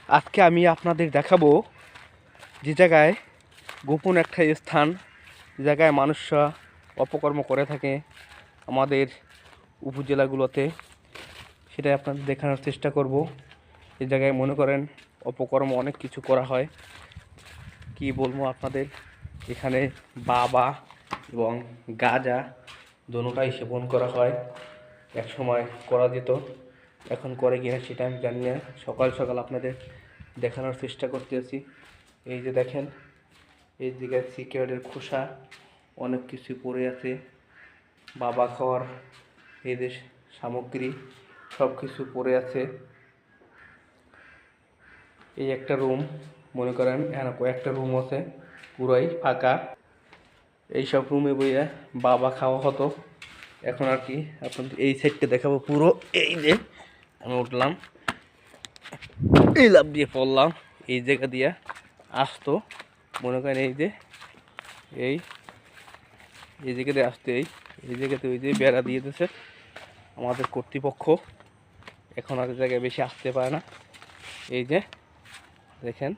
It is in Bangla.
আজকে আমি আপনাদের দেখাবো যে জায়গায় গোপন একটা স্থান, যে জায়গায় মানুষরা অপকর্ম করে থাকে আমাদের উপজেলাগুলোতে, সেটাই আপনাদের দেখানোর চেষ্টা করব। এই জায়গায় মনে করেন অপকর্ম অনেক কিছু করা হয়। কি বলবো আপনাদের, এখানে বাবা এবং গাঁজা দোনোটাই সেবন করা হয়। এক সময় করা যেত, এখন করে কিনা সেটা আমি জানি না। সকাল সকাল আপনাদের দেখানোর চেষ্টা করতেছি। এই যে দেখেন, এই জায়গায় সিগারেটের খোসা অনেক কিছু পড়ে আছে, বাবা খাওয়ার এই যে সামগ্রী সব কিছু পড়ে আছে। এই একটা রুম, মনে করেন এখানে কয়েকটা রুম আছে, পুরাই ফাঁকা। এইসব রুমে বইয়া বাবা খাওয়া হতো। এখন আর কি আপনাদের এই সাইডটা দেখাবো পুরো। এই যে আমি উঠলাম, এই লাফ দিয়ে পড়লাম, এই জায়গা দিয়ে আসতো, মনে করেন এই যে এই এই জায়গাতে আসতে, এই জায়গাতে ওই যে বেড়া দিয়ে দিয়েছে আমাদের কর্তৃপক্ষ। এখন আর জায়গায় বেশি আসতে পারে না। এই যে দেখেন।